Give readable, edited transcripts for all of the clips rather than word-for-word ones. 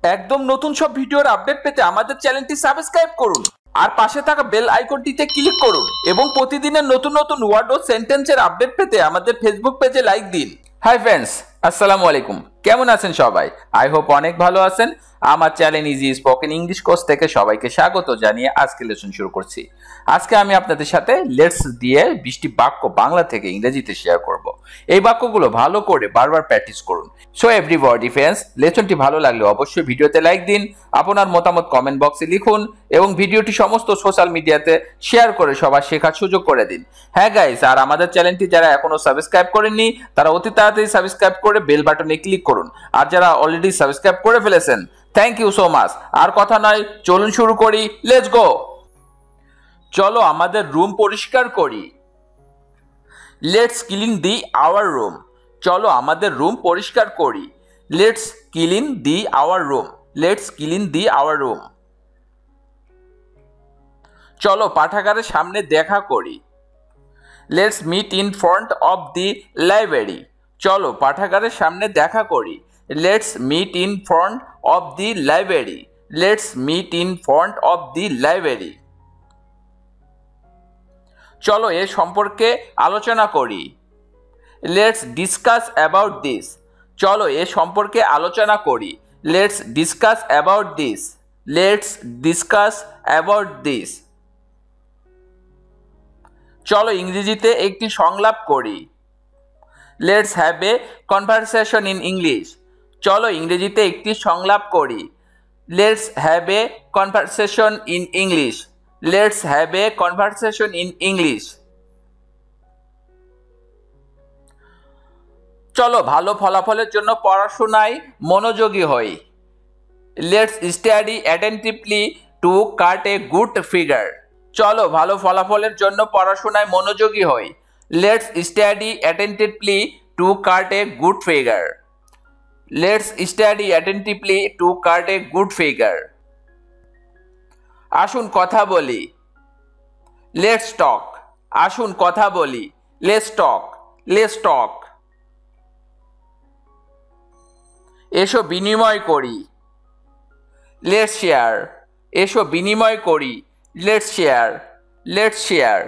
একদম নতুন সব ভিডিওর আপডেট পেতে আমাদের চ্যানেলটি সাবস্ক্রাইব করুন আর পাশে থাকা বেল আইকনটিতে ক্লিক করুন এবং প্রতিদিনের নতুন নতুন ওয়ার্ড ও সেন্টেন্সের আপডেট পেতে আমাদের ফেসবুক পেজে লাইক দিন। হাই ফ্রেন্ডস, আসসালামু আলাইকুম। কেমন আছেন সবাই? আই হোপ অনেক ভালো আছেন। আমার channel easy spoken English course থেকে সবাইকে স্বাগত জানিয়ে আজকে লেসন শুরু করছি। আজকে আমি আপনাদের সাথে লেটস দিয়ে 20টি বাক্য বাংলা থেকে ইংরেজিতে শেয়ার করব। এই বাক্যগুলো ভালো করে বারবার প্র্যাকটিস করুন। সো এভরিবডি ফ্রেন্ডস, লেসনটি ভালো লাগলে অবশ্যই ভিডিওতে লাইক দিন, আপনার মতামত কমেন্ট বক্সে লিখুন এবং ভিডিওটি সমস্ত সোশ্যাল মিডিয়াতে শেয়ার করে সবার শেখার সুযোগ করে দিন। হ্যাঁ গাইস, আর আমাদের চ্যানেলটি যারা এখনো সাবস্ক্রাইব করেননি তারা অতি তাড়াতাড়ি সাবস্ক্রাইব করে বেল বাটনে ক্লিক করুন, আর যারা অলরেডি সাবস্ক্রাইব করে ফেলেছেন থ্যাংক ইউ সো মাচ। আর কথা নয়, চলুন শুরু করি। Let's go. চলো আমাদের রুম পরিষ্কার করি। Let's clean the our room. চলো আমাদের রুম পরিষ্কার করি। Let's clean the our room. Let's clean the our room. চলো পাঠাগারের সামনে দেখা করি। Let's meet in front of the library. চলো পাঠাগারের সামনে দেখা করি। Let's meet in front of the library. Let's meet in front of the library. চলো এ সম্পর্কে আলোচনা করি। Let's discuss about this. চলো এ সম্পর্কে আলোচনা করি। Let's discuss about this. Let's discuss about this. চলো ইংরেজিতে একটি সংলাপ করি। Let's have a conversation in English. চলো ইংরেজিতে একটি সংলাপ করি। Let's have a conversation in English. Let's have a conversation in English. চলো ভালো ফলাফলের জন্য পড়াশোনায় মনোযোগী হই। Let's study attentively to cut a good figure. চলো ভালো ফলাফলের জন্য পড়াশোনায় মনোযোগী হই। Let's study attentively to cut a good figure. Let's study attentively to cut a good figure. আসুন কথা বলি। Let's talk. আসুন কথা বলি। Let's talk. Let's talk. এসো বিনিময় করি। Let's share. এসো বিনিময় করি। Let's share. Let's share.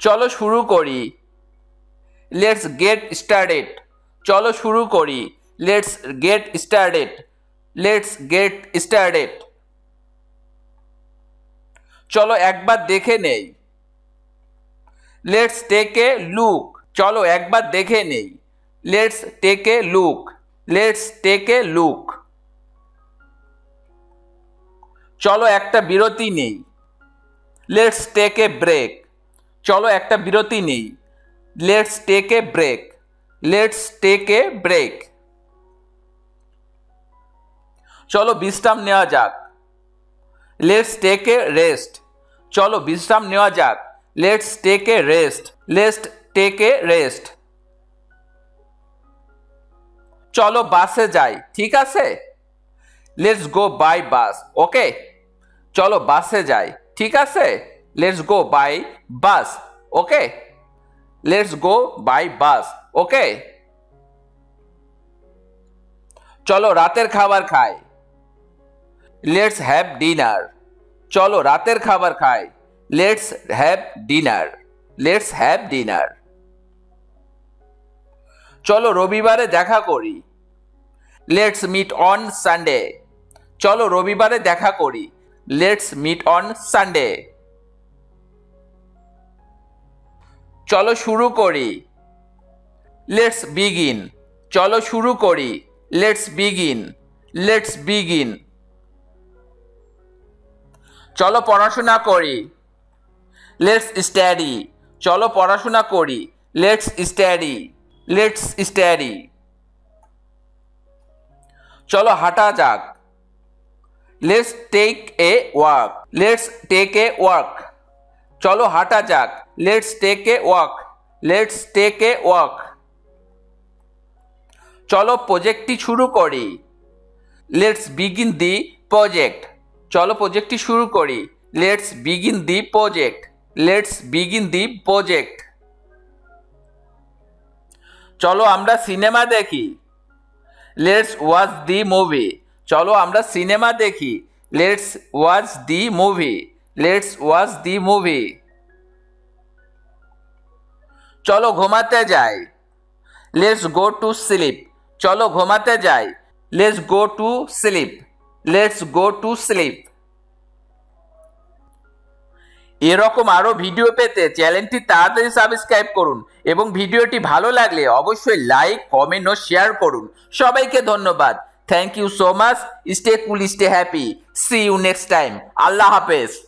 চলো শুরু করি। Let's get started. চলো শুরু করি। Let's get started. Let's get started. চলো একবার দেখে নেই। Let's take a look. চলো একবার দেখে নেই। Let's take a look. Let's take a look. চলো একটা বিরতি নেই। Let's take a break. চলো একটা বিরতি নেই। Let's take a break. Let's take a break. চলো বিশ্রাম নেওয়া যাক। Let's take a rest. চলো বিশ্রাম নেওয়া যাক। Let's take a rest. Let's take a rest. চলো বাসে যাই, ঠিক আছে? Let's go by bus. Okay. চলো বাসে যাই, ঠিক আছে? Let's go by bus. Okay. Let's go by bus. Okay. চলো রাতের খাবার খাই। Let's have dinner. চলো রাতের খাবার খাই। Let's have dinner. Let's have dinner. চলো রবিবারে দেখা করি। Let's meet on Sunday. চলো রবিবারে দেখা করি। Let's meet on Sunday. চলো শুরু করি। Let's begin. চলো শুরু করি। Let's begin. Let's begin. চলো পড়াশোনা করি। Let's study. চলো পড়াশোনা করি। Let's study. Let's study. চলো হাঁটা যাক। Let's take a walk. Let's take a walk. চলো হাঁটা যাক। Let's take a walk. Let's take a walk. চলো প্রজেক্টটি শুরু করি। Let's begin the project. চলো প্রজেক্টটি শুরু করি। Let's begin the project. Let's begin the project. চলো আমরা সিনেমা দেখি। Let's watch the movie. চলো আমরা সিনেমা দেখি। Let's watch the movie. Let's watch the movie. চলো ঘুমাতে যাই। Let's go to sleep. চলো ঘুমাতে যাই। Let's go to sleep. Let's go to slip. এরকম আরো ভিডিও পেতে চ্যানেলটি তাড়াতাড়ি সাবস্ক্রাইব করুন এবং ভিডিওটি ভালো লাগলে অবশ্যই লাইক, কমেন্ট ও শেয়ার করুন। সবাইকে ধন্যবাদ। Thank you so much. Stay cool, stay happy. See you next time. আল্লাহ হাফেজ।